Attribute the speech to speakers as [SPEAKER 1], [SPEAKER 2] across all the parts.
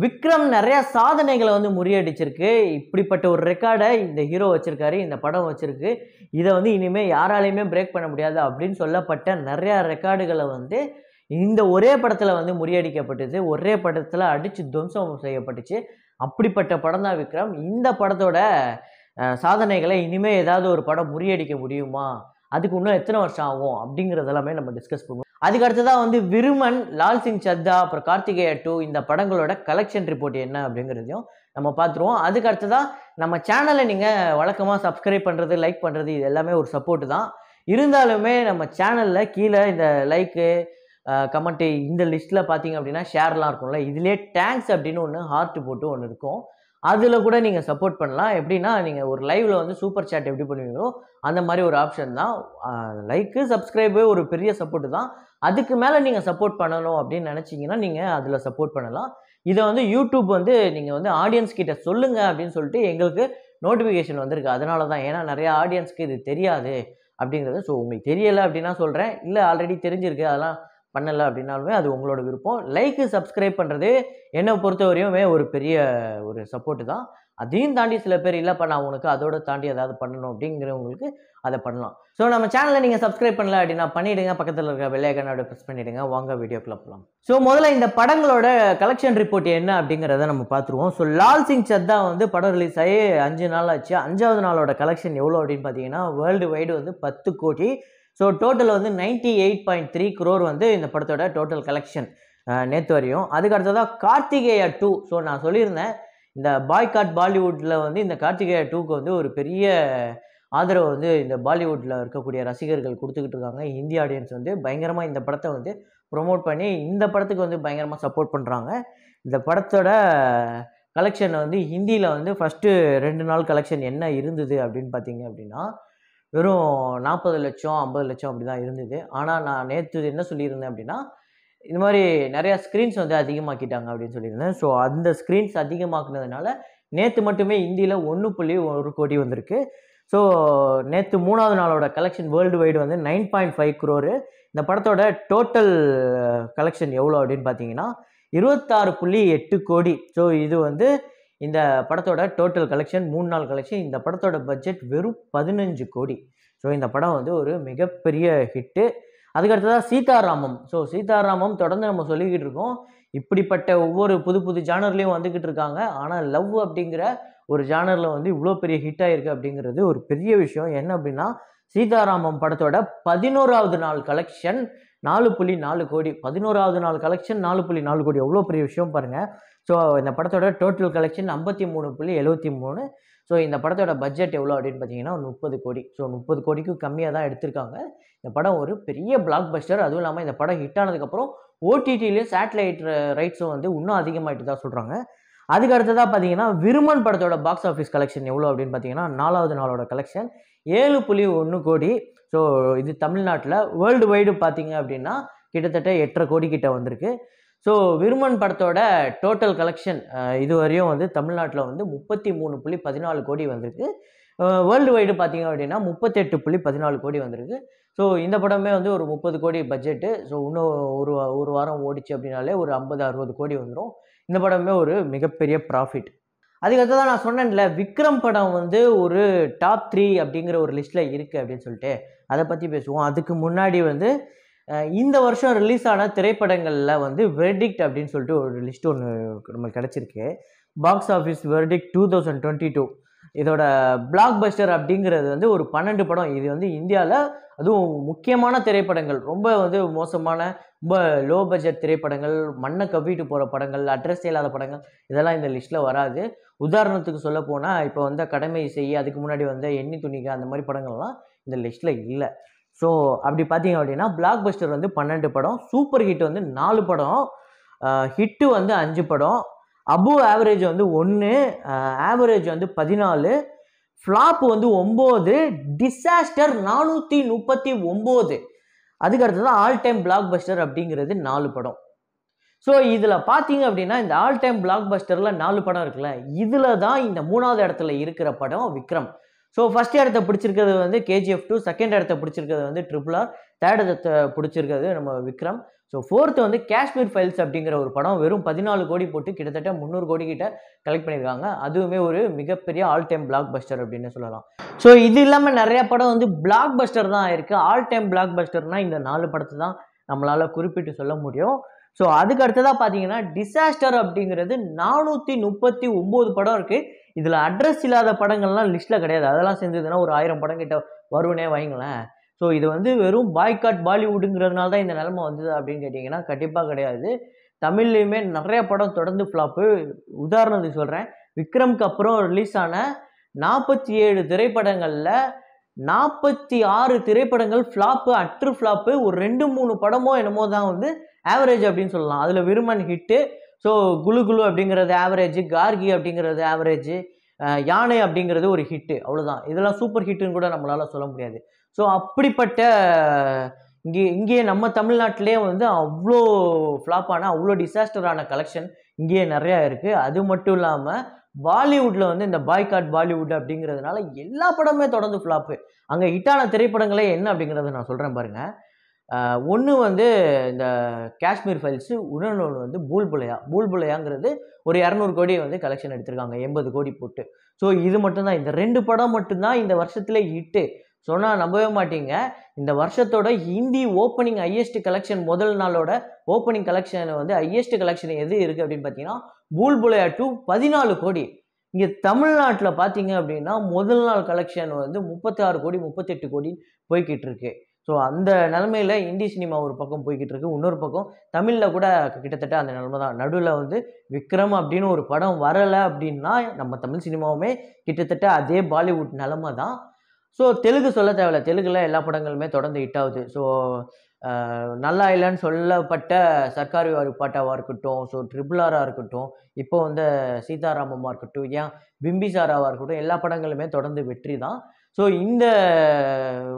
[SPEAKER 1] விக்ரம் நிறைய சாதனைகளை வந்து முறியடிச்சிருக்கு. இப்படிப்பட்ட ஒரு ரெக்கார்டை இந்த ஹீரோ வச்சிருக்காரு, இந்த படம் வச்சிருக்கு. இதை வந்து இனிமே யாராலையுமே பிரேக் பண்ண முடியாது அப்படின்னு சொல்லப்பட்ட நிறைய ரெக்கார்டுகளை வந்து இந்த ஒரே படத்துல வந்து முறியடிக்கப்பட்டது. ஒரே படத்துல அடிச்சு துவம்சம் செய்யப்பட்டுச்சு. அப்படிப்பட்ட படம் தான் விக்ரம். இந்த படத்தோட சாதனைகளை இனிமே ஏதாவது ஒரு படம் முறியடிக்க முடியுமா, அதுக்கு இன்னும் எத்தனை வருஷம் ஆகும் அப்படிங்கிறதெல்லாமே நம்ம டிஸ்கஸ் பண்ணுவோம். அதுக்கு அடுத்ததான் வந்து விருமன், லால் சிங் சத்தா, அப்புறம் கார்த்திகேயா 2 இந்த படங்களோட கலெக்ஷன் ரிப்போர்ட் என்ன அப்படிங்கிறதையும் நம்ம பார்த்துருவோம். அதுக்கு அடுத்ததா நம்ம சேனலை நீங்கள் வழக்கமாக சப்ஸ்கிரைப் பண்ணுறது, லைக் பண்ணுறது இது எல்லாமே ஒரு சப்போர்ட் தான். இருந்தாலுமே நம்ம சேனலில் கீழே இந்த லைக்கு, கமெண்ட்டு இந்த லிஸ்ட்டில் பார்த்தீங்க அப்படின்னா ஷேர்லாம் இருக்கும்ல, இதுலேயே டேங்க்ஸ் அப்படின்னு ஒன்று ஹார்ட் போட்டு ஒன்று இருக்கும். அதில் கூட நீங்கள் சப்போர்ட் பண்ணலாம். எப்படின்னா நீங்கள் ஒரு லைவில் வந்து சூப்பர் சேட் எப்படி பண்ணுவீங்களோ அந்த மாதிரி ஒரு ஆப்ஷன் தான். லைக்கு, சப்ஸ்கிரைபு ஒரு பெரிய சப்போர்ட்டு தான். அதுக்கு மேலே நீங்கள் சப்போர்ட் பண்ணணும் அப்படின்னு நினச்சிங்கன்னா நீங்கள் அதில் சப்போர்ட் பண்ணலாம். இதை வந்து யூடியூப் வந்து நீங்கள் வந்து ஆடியன்ஸ் கிட்ட சொல்லுங்கள் அப்படின்னு சொல்லிட்டு எங்களுக்கு நோட்டிஃபிகேஷன் வந்திருக்கு. அதனால தான், ஏன்னா நிறையா ஆடியன்ஸ்க்கு இது தெரியாது அப்படிங்கிறது. ஸோ உங்களுக்கு தெரியலை அப்படின்னா சொல்கிறேன், இல்லை ஆல்ரெடி தெரிஞ்சிருக்கு அதெல்லாம் பண்ணலை அப்படின்னாலுமே அது உங்களோட விருப்பம். லைக்கு, சப்ஸ்கிரைப் பண்ணுறது என்னை பொறுத்தவரையுமே ஒரு பெரிய ஒரு சப்போர்ட்டு தான். அதையும் தாண்டி சில பேர் இல்லைப்பா நான் உனக்கு அதோட தாண்டி ஏதாவது பண்ணணும் அப்படிங்கிறவங்களுக்கு அதை பண்ணலாம். ஸோ நம்ம சேனலை நீங்கள் சப்ஸ்கிரைப் பண்ணல அப்படின்னா பண்ணிவிடுங்க, பக்கத்தில் இருக்க பெல் ஐகானை ப்ரெஸ் பண்ணிவிடுங்க. வாங்க வீடியோக்குள்ள போகலாம். ஸோ முதல்ல இந்த படங்களோட கலெக்ஷன் ரிப்போர்ட் என்ன அப்படிங்கிறத நம்ம பார்த்துருவோம். ஸோ லால் சிங் சத்தா வந்து படம் ரிலீஸ் ஆகி 5 நாள் ஆச்சு. 5வது நாளோட கலெக்ஷன் எவ்வளோ அப்படின்னு பார்த்தீங்கன்னா வேர்ல்டு வைடு வந்து 10 கோடி. ஸோ டோட்டல் வந்து 98.3 crore வந்து இந்த படத்தோட டோட்டல் கலெக்ஷன் நேற்று வரையும். அதுக்கு அடுத்ததாக கார்த்திகேயா 2. ஸோ நான் சொல்லியிருந்தேன் இந்த பாய்காட் பாலிவுட்டில் வந்து இந்த கார்த்திகேயா 2க்கு வந்து ஒரு பெரிய ஆதரவு வந்து இந்த பாலிவுட்டில் இருக்கக்கூடிய ரசிகர்கள் கொடுத்துக்கிட்டு இருக்காங்க. இந்தி ஆடியன்ஸ் வந்து பயங்கரமாக இந்த படத்தை வந்து ப்ரொமோட் பண்ணி இந்த படத்துக்கு வந்து பயங்கரமாக சப்போர்ட் பண்ணுறாங்க. இந்த படத்தோட கலெக்ஷன் வந்து ஹிந்தியில் வந்து ஃபஸ்ட்டு 2 நாள் கலெக்ஷன் என்ன இருந்தது அப்படின்னு பார்த்தீங்க அப்படின்னா வெறும் 40 லட்சம் 50 லட்சம் அப்படி தான் இருந்தது. ஆனால் நான் நேற்று என்ன சொல்லியிருந்தேன் அப்படின்னா இந்த மாதிரி நிறையா ஸ்க்ரீன்ஸ் வந்து அதிகமாக்கிட்டாங்க அப்படின்னு சொல்லியிருந்தேன். ஸோ அந்த ஸ்க்ரீன்ஸ் அதிகமாக்குனதுனால நேற்று மட்டுமே இந்தியில் 1.1 கோடி வந்திருக்கு. ஸோ நேற்று 3வது நாளோட கலெக்ஷன் வேர்ல்டு வைடு வந்து 9.5 crore. இந்த படத்தோட டோட்டல் கலெக்ஷன் எவ்வளோ அப்படின்னு பார்த்தீங்கன்னா 26.8 கோடி. ஸோ இது வந்து இந்த படத்தோட டோட்டல் கலெக்ஷன் 3 நாள் கலெக்ஷன். இந்த படத்தோட பட்ஜெட் வெறும் 15 கோடி. ஸோ இந்த படம் வந்து ஒரு மிகப்பெரிய ஹிட்டு. அதுக்கடுத்ததாக சீதாராமம். ஸோ சீதாராமம் தொடர்ந்து நம்ம சொல்லிக்கிட்டு இருக்கோம். இப்படிப்பட்ட ஒவ்வொரு புது புது ஜானர்லேயும் வந்துக்கிட்டு இருக்காங்க. ஆனால் லவ் அப்படிங்கிற ஒரு ஜானரில் வந்து இவ்வளோ பெரிய ஹிட் ஆகிருக்கு அப்படிங்கிறது ஒரு பெரிய விஷயம். என்ன அப்படின்னா சீதாராமம் படத்தோட 11வது நாள் கலெக்ஷன் 4.4 கோடி. 11வது நாள் கலெக்ஷன் 4.4 கோடி எவ்வளோ பெரிய விஷயம் பாருங்கள். ஸோ இந்த படத்தோட டோட்டல் கலெக்ஷன் 53.73. ஸோ இந்த படத்தோட பட்ஜெட் எவ்வளோ அப்படின்னு பார்த்தீங்கன்னா 30 கோடி. ஸோ 30 கோடிக்கும் கம்மியாக தான் எடுத்திருக்காங்க. இந்த படம் ஒரு பெரிய பிளாக் பஸ்டர். அதுவும் இல்லாமல் இந்த படம் ஹிட் ஆனதுக்கப்புறம் ஓடிடிலையும் சேட்டலைட் ரைட்ஸும் வந்து இன்னும் அதிகமாகிட்டு தான் சொல்கிறாங்க. அதுக்கு அடுத்ததாக பார்த்தீங்கன்னா விருமன் படத்தோட பாக்ஸ் ஆஃபீஸ் கலெக்ஷன் எவ்வளோ அப்படின்னு பார்த்தீங்கன்னா 4வது நாளோட கலெக்ஷன் 7.1 கோடி. ஸோ இது தமிழ்நாட்டில். வேர்ல்டு வைடு பார்த்தீங்க அப்படின்னா கிட்டத்தட்ட 8.5 கோடி கிட்ட வந்திருக்கு. ஸோ விருமன் படத்தோட டோட்டல் கலெக்ஷன் இதுவரையும் வந்து தமிழ்நாட்டில் வந்து 33.14 கோடி வந்திருக்கு. வேர்ல்டு வைடு பார்த்தீங்க அப்படின்னா 38.14 கோடி வந்திருக்கு. ஸோ இந்த படமே வந்து ஒரு 30 கோடி பட்ஜெட்டு. ஸோ இன்னும் ஒரு வாரம் ஓடிச்சு அப்படின்னாலே ஒரு 50-60 கோடி வந்துடும். இந்த படமே ஒரு மிகப்பெரிய ப்ராஃபிட். அதுக்கடுத்ததான் நான் சொன்னேன்ல விக்ரம் படம் வந்து ஒரு டாப் 3 அப்படிங்கிற ஒரு லிஸ்ட்டில் இருக்குது அப்படின்னு சொல்லிட்டு அதை பற்றி பேசுவோம். அதுக்கு முன்னாடி வந்து இந்த வருஷம் ரிலீஸ் ஆன திரைப்படங்களில் வந்து வெர்டிக்ட் அப்படின்னு சொல்லிட்டு ஒரு லிஸ்ட் ஒன்று நம்மளுக்கு கிடச்சிருக்கு. Box office verdict 2022. இதோட பிளாக் பஸ்டர் அப்படிங்கிறது வந்து ஒரு 12 படம். இது வந்து இந்தியாவில் அதுவும் முக்கியமான திரைப்படங்கள், ரொம்ப வந்து மோசமான ரொம்ப லோ பட்ஜெட் திரைப்படங்கள், மண்ணை கவ்விட்டு போகிற படங்கள், அட்ரஸ் இல்லாத படங்கள் இதெல்லாம் இந்த லிஸ்ட்டில் வராது. உதாரணத்துக்கு சொல்ல போனால் இப்போ வந்து கடமை செய்ய, அதுக்கு முன்னாடி வந்து எண்ணி துணிக அந்த மாதிரி படங்கள்லாம் இந்த லிஸ்ட்டில் இல்லை. ஸோ அப்படி பார்த்தீங்க அப்படின்னா பிளாக் பஸ்டர் வந்து 12 படம், சூப்பர் ஹிட் வந்து 4 படம், ஹிட்டு வந்து 5 படம், அபோவ் ஆவரேஜ் வந்து 1, ஆவரேஜ் வந்து 14, ஃப்ளாப் வந்து 9, டிசாஸ்டர் 439. அதுக்கு அடுத்தது ஆல் டைம் பிளாக் பஸ்டர் அப்படிங்கிறது 4 படம். ஸோ இதில் பார்த்தீங்க அப்படின்னா இந்த ஆல் டைம் பிளாக் பஸ்டரில் 4 படம் இருக்குல்ல, இதில் தான் இந்த 3வது இடத்துல இருக்கிற படம் விக்ரம். ஸோ ஃபஸ்ட் இடத்த பிடிச்சிருக்கிறது வந்து KGF 2, செகண்ட் இடத்த பிடிச்சிருக்கிறது வந்து RRR, தேர்ட் இடத்த பிடிச்சிருக்கிறது நம்ம விக்ரம். ஸோ ஃபோர்த்து வந்து காஷ்மீர் ஃபைல்ஸ் அப்படிங்கிற ஒரு படம் வெறும் 14 கோடி போட்டு கிட்டத்தட்ட 300 கோடி கிட்ட கலெக்ட் பண்ணியிருக்காங்க. அதுவுமே ஒரு மிகப்பெரிய ஆல் டைம் பிளாக் பஸ்டர் அப்படின்னு சொல்லலாம். ஸோ இது இல்லாமல் நிறைய படம் வந்து பிளாக் பஸ்டர் தான் இருக்குது. ஆல் டைம் பிளாக் பஸ்டர்னால் இந்த 4 படத்தை தான் நம்மளால் குறிப்பிட்டு சொல்ல முடியும். ஸோ அதுக்கு அடுத்ததாக பார்த்தீங்கன்னா டிசாஸ்டர் அப்படிங்கிறது 439 படம் இருக்குது. இதில் அட்ரஸ் இல்லாத படங்கள்லாம் லிஸ்ட்டில் கிடையாது. அதெல்லாம் செஞ்சதுன்னா ஒரு 1000 படம் கிட்ட வருவனே வைங்களேன். ஸோ இது வந்து வெறும் பாய்காட் பாலிவுட்டுங்கிறதுனால தான் இந்த நிலைமை வந்தது அப்படின்னு கேட்டிங்கன்னா கண்டிப்பாக கிடையாது. தமிழ்லையுமே நிறைய படம் தொடர்ந்து ஃப்ளாப்பு. உதாரணத்துக்கு சொல்கிறேன், விக்ரம்க்கு அப்புறம் ரிலீஸ் ஆன 47 திரைப்படங்களில் 46 திரைப்படங்கள் ஃப்ளாப்பு, அட்ரு ஃப்ளாப்பு. ஒரு 2-3 படமோ என்னமோ தான் வந்து ஆவரேஜ் அப்படின்னு சொல்லலாம். அதில் விருமன் ஹிட்டு. ஸோ குலு குலு அப்படிங்கிறது ஆவரேஜ், கார்கி அப்படிங்கிறது ஆவரேஜ், யானை அப்படிங்கிறது ஒரு ஹிட்டு, அவ்வளோதான். இதெல்லாம் சூப்பர் ஹிட்டுன்னு கூட நம்மளால் சொல்ல முடியாது. ஸோ அப்படிப்பட்ட இங்கேயே நம்ம தமிழ்நாட்டிலே வந்து அவ்வளோ ஃப்ளாப்பான அவ்வளோ டிசாஸ்டரான கலெக்ஷன் இங்கேயே நிறையா இருக்குது. அது மட்டும் இல்லாமல் பாலிவுட்டில் வந்து இந்த பாய்காட் பாலிவுட் அப்படிங்கிறதுனால எல்லா படமே தொடர்ந்து ஃப்ளாப்பு. அங்கே ஹிட்டான திரைப்படங்களே என்ன அப்படிங்கிறத நான் சொல்கிறேன் பாருங்கள். ஒன்று வந்து இந்த காஷ்மீர் ஃபைல்ஸு, இன்னொன்று வந்து பூல்புலையாங்கிறது ஒரு 200 கோடி வந்து கலெக்ஷன் எடுத்திருக்காங்க, 80 கோடி போட்டு. ஸோ இது மட்டும்தான், இந்த 2 படம் மட்டும்தான் இந்த வருஷத்துல ஹிட்டு. சொன்னால் நம்பவே மாட்டீங்க. இந்த வருஷத்தோட ஹிந்தி ஓப்பனிங் ஹையஸ்ட் கலெக்ஷன், முதல் நாளோட ஓப்பனிங் கலெக்ஷன் வந்து ஹையஸ்ட் கலெக்ஷன் எது இருக்குது அப்படின்னு பார்த்தீங்கன்னா பூல்புலையா 2 14 கோடி. இங்கே தமிழ்நாட்டில் பார்த்தீங்க அப்படின்னா முதல் நாள் கலெக்ஷன் வந்து 36 கோடி 38 கோடி போய்கிட்டு இருக்கு. ஸோ அந்த நிலமையில இந்தி சினிமா ஒரு பக்கம் போய்கிட்டு இருக்கு. இன்னொரு பக்கம் தமிழில் கூட கிட்டத்தட்ட அந்த நிலைமை தான். நடுவில் வந்து விக்ரம் அப்படின்னு ஒரு படம் வரலை அப்படின்னா நம்ம தமிழ் சினிமாவுமே கிட்டத்தட்ட அதே பாலிவுட் நிலமை தான். ஸோ தெலுங்கு சொல்ல தேவையில்ல, தெலுங்குல எல்லா படங்களுமே தொடர்ந்து ஹிட் ஆகுது. ஸோ நல்லா இல்லைன்னு சொல்லப்பட்ட சர்க்காரி வாரி பாட்டாவாக இருக்கட்டும், ஸோ RRR இருக்கட்டும், இப்போ வந்து சீதாராமமாக இருக்கட்டும், ஏன் பிம்பிசாராவாக இருக்கட்டும், எல்லா படங்களுமே தொடர்ந்து வெற்றி தான். ஸோ இந்த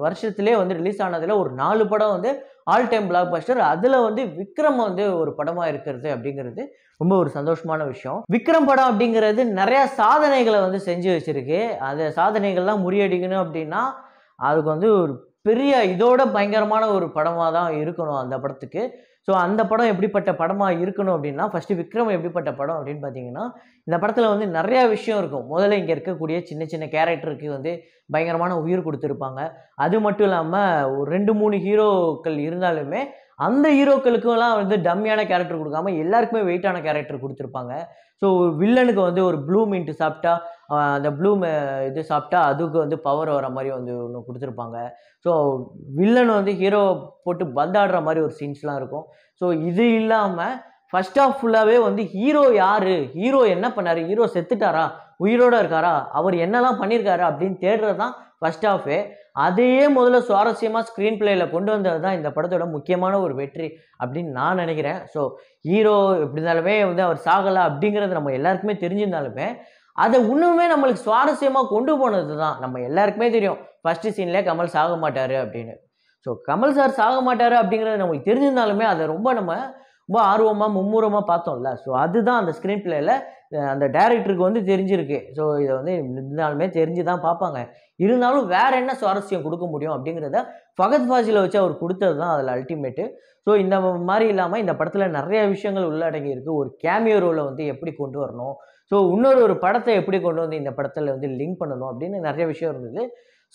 [SPEAKER 1] வருஷத்திலே வந்து ரிலீஸ் ஆனதில் ஒரு 4 படம் வந்து ஆல் டைம் பிளாக் பஸ்டர். அதில் வந்து விக்ரம் வந்து ஒரு படமாக இருக்கிறது அப்படிங்கிறது ரொம்ப ஒரு சந்தோஷமான விஷயம். விக்ரம் படம் அப்படிங்கிறது நிறையா சாதனைகளை வந்து செஞ்சு வச்சுருக்கு. அந்த சாதனைகள்லாம் முறியடிக்கணும் அப்படின்னா அதுக்கு வந்து ஒரு பெரிய இதோட பயங்கரமான ஒரு படமாக தான் இருக்கணும் அந்த படத்துக்கு. ஸோ அந்த படம் எப்படிப்பட்ட படமாக இருக்கணும் அப்படின்னா, ஃபஸ்ட்டு விக்ரம் எப்படிப்பட்ட படம் அப்படின்னு பார்த்தீங்கன்னா, இந்த படத்தில் வந்து நிறையா விஷயம் இருக்கும். முதல்ல இங்கே இருக்கக்கூடிய சின்ன சின்ன கேரக்டருக்கு வந்து பயங்கரமான உயிர் கொடுத்துருப்பாங்க. அது மட்டும் இல்லாமல் ஒரு 2-3 ஹீரோக்கள் இருந்தாலுமே அந்த ஹீரோக்களுக்கெல்லாம் வந்து டம்மியான கேரக்டர் கொடுக்காம எல்லாருக்குமே வெயிட்டான கேரக்டர் கொடுத்துருப்பாங்க. ஸோ வில்லனுக்கு வந்து ஒரு ப்ளூ மின்ட் சாப்பிட்டா, அந்த இது சாப்பிட்டா அதுக்கு வந்து பவர் வர மாதிரி வந்து ஒன்று கொடுத்துருப்பாங்க. ஸோ வில்லன் வந்து ஹீரோ போட்டு பந்தாடுற மாதிரி ஒரு சீன்ஸ்லாம் இருக்கும். ஸோ இது இல்லாமல் ஃபர்ஸ்ட் ஆஃப் ஃபுல்லாகவே வந்து ஹீரோ யார், ஹீரோ என்ன பண்ணார், ஹீரோ செத்துட்டாரா, உயிரோடு இருக்காரா, அவர் என்னெல்லாம் பண்ணியிருக்காரு அப்படின்னு தேடுறது தான் ஃபர்ஸ்ட் ஆஃபே. அதையே முதல்ல சுவாரஸ்யமாக ஸ்க்ரீன் பிளேயில் கொண்டு வந்தது தான் இந்த படத்தோட முக்கியமான ஒரு வெற்றி அப்படின்னு நான் நினைக்கிறேன். ஸோ ஹீரோ எப்படி இருந்தாலுமே வந்து அவர் சாகலை அப்படிங்கிறது நம்ம எல்லாருக்குமே தெரிஞ்சிருந்தாலுமே அதை இன்னுமே நம்மளுக்கு சுவாரஸ்யமாக கொண்டு போனது தான். நம்ம எல்லாருக்குமே தெரியும் ஃபஸ்ட்டு சீன்லேயே கமல் சாக மாட்டார் அப்படின்னு. ஸோ கமல் சார் சாக மாட்டார் அப்படிங்கிறது நமக்கு தெரிஞ்சிருந்தாலுமே அதை ரொம்ப ஆர்வமாக மும்முரமாக பார்த்தோம்ல. ஸோ அதுதான் அந்த ஸ்க்ரீன் பிளேயில் அந்த டைரக்டருக்கு வந்து தெரிஞ்சிருக்கு. ஸோ இதை வந்து இருந்தாலுமே தெரிஞ்சு தான் பார்ப்பாங்க. இருந்தாலும் வேற என்ன சுவாரஸ்யம் கொடுக்க முடியும் அப்படிங்கிறத ஃபகத் ஃபாசிலை வச்சு அவர் கொடுத்தது தான் அதில் அல்டிமேட்டு. ஸோ இந்த மாதிரி இல்லாமல் இந்த படத்தில் நிறைய விஷயங்கள் உள்ளடங்கி இருக்குது. ஒரு கேமியோ ரோலை வந்து எப்படி கொண்டு வரணும், ஸோ இன்னொரு படத்தை எப்படி கொண்டு வந்து இந்த படத்தில் வந்து லிங்க் பண்ணணும் அப்படின்னு நிறைய விஷயம் இருந்தது.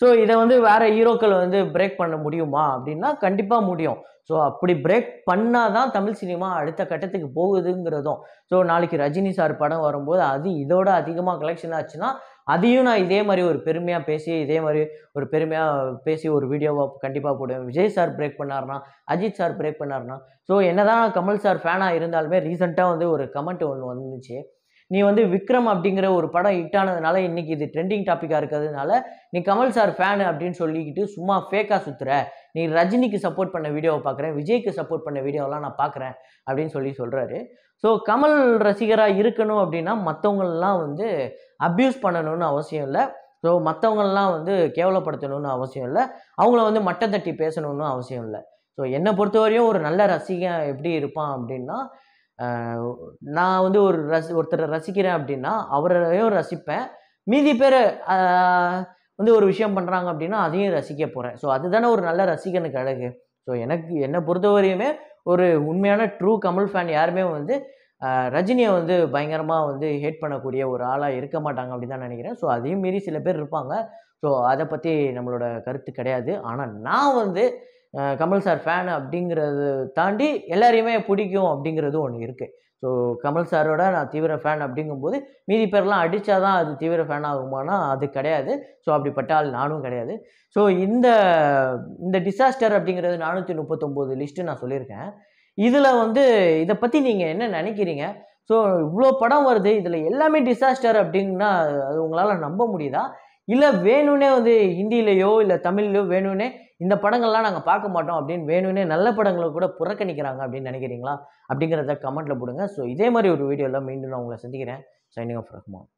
[SPEAKER 1] ஸோ இதை வந்து வேறு ஹீரோக்கள் வந்து பிரேக் பண்ண முடியுமா அப்படின்னா கண்டிப்பாக முடியும். ஸோ அப்படி பிரேக் பண்ணால் தான் தமிழ் சினிமா அடுத்த கட்டத்துக்கு போகுதுங்கிறதும். ஸோ நாளைக்கு ரஜினி சார் படம் வரும்போது அது இதோட அதிகமாக கலெக்ஷன் ஆச்சுன்னா அதையும் நான் இதே மாதிரி ஒரு பெருமையாக பேசி இதே மாதிரி ஒரு பெருமையாக பேசி ஒரு வீடியோவாக கண்டிப்பாக போடுவேன். விஜய் சார் பிரேக் பண்ணார்னா, அஜித் சார் பிரேக் பண்ணார்னா, ஸோ என்னதான் கமல் சார் ஃபேனாக இருந்தாலுமே ரீசெண்டாக வந்து ஒரு கமெண்ட் ஒன்று வந்துச்சு. நீ வந்து விக்ரம் அப்படிங்கிற ஒரு படம் ஹிட் ஆனதுனால இன்னைக்கு இது ட்ரெண்டிங் டாப்பிக்காக இருக்கிறதுனால நீ கமல் சார் ஃபேனு அப்படின்னு சொல்லிக்கிட்டு சும்மா ஃபேக்காக சுற்றுற, நீ ரஜினிக்கு சப்போர்ட் பண்ண வீடியோவை பார்க்குறேன், விஜய்க்கு சப்போர்ட் பண்ண வீடியோவெல்லாம் நான் பார்க்குறேன் அப்படின்னு சொல்கிறாரு. ஸோ கமல் ரசிகராக இருக்கணும் அப்படின்னா மற்றவங்களெலாம் வந்து அப்யூஸ் பண்ணணும்னு அவசியம் இல்லை. ஸோ மற்றவங்களெலாம் வந்து கேவலப்படுத்தணும்னு அவசியம் இல்லை. அவங்கள வந்து மட்டம் தட்டி பேசணும்னு அவசியம் இல்லை. ஸோ என்னை பொறுத்தவரையும் ஒரு நல்ல ரசிகன் எப்படி இருப்பான் அப்படின்னா, நான் வந்து ஒருத்தரை ரசிக்கிறேன் அப்படின்னா அவரையும் ரசிப்பேன். மீதி பேர் வந்து ஒரு விஷயம் பண்ணுறாங்க அப்படின்னா அதையும் ரசிக்க போகிறேன். ஸோ அதுதானே ஒரு நல்ல ரசிகனுக்கு அழகு. ஸோ என்னை பொறுத்தவரையுமே ஒரு உண்மையான ட்ரூ கமல் ஃபேன் யாருமே வந்து ரஜினியை வந்து பயங்கரமாக வந்து ஹேட் பண்ணக்கூடிய ஒரு ஆளாக இருக்க மாட்டாங்க அப்படின்னு தான் நினைக்கிறேன். ஸோ அதையும் மீறி சில பேர் இருப்பாங்க. ஸோ அதை பற்றி நம்மளோட கருத்து கிடையாது. ஆனால் நான் வந்து கமல் சார் ஃபேன் அப்படிங்கிறத தாண்டி எல்லாரையுமே பிடிக்கும் அப்படிங்கிறது ஒன்று இருக்குது. ஸோ கமல் சாரோட நான் தீவிர ஃபேன் அப்படிங்கும்போது மீதி பேர்லாம் அடித்தா தான் அது தீவிர ஃபேன் ஆகுமானா அது கிடையாது. ஸோ அப்படிப்பட்ட ஆள் நானும் கிடையாது. ஸோ இந்த இந்த டிசாஸ்டர் அப்படிங்கிறது 439 லிஸ்ட்டு நான் சொல்லியிருக்கேன். இதில் வந்து இதை பற்றி நீங்கள் என்ன நினைக்கிறீங்க? ஸோ இவ்வளோ படம் வருது, இதில் எல்லாமே டிசாஸ்டர் அப்படின்னா அது உங்களால் நம்ப முடியுதா? இல்லை வேணும்னே வந்து ஹிந்திலேயோ இல்லை தமிழ்லையோ வேணும்னே இந்த படங்கள்லாம் நாங்கள் பார்க்க மாட்டோம் அப்படின்னு வேணும்னே நல்ல படங்களை கூட புறக்கணிக்கிறாங்க அப்படின்னு நினைக்கிறீங்களா? அப்படிங்கிறத கமெண்ட்டில் போடுங்க. ஸோ இதே மாதிரி ஒரு வீடியோவில் மீண்டும் நான் உங்களை சந்திக்கிறேன். Signing off Rahman.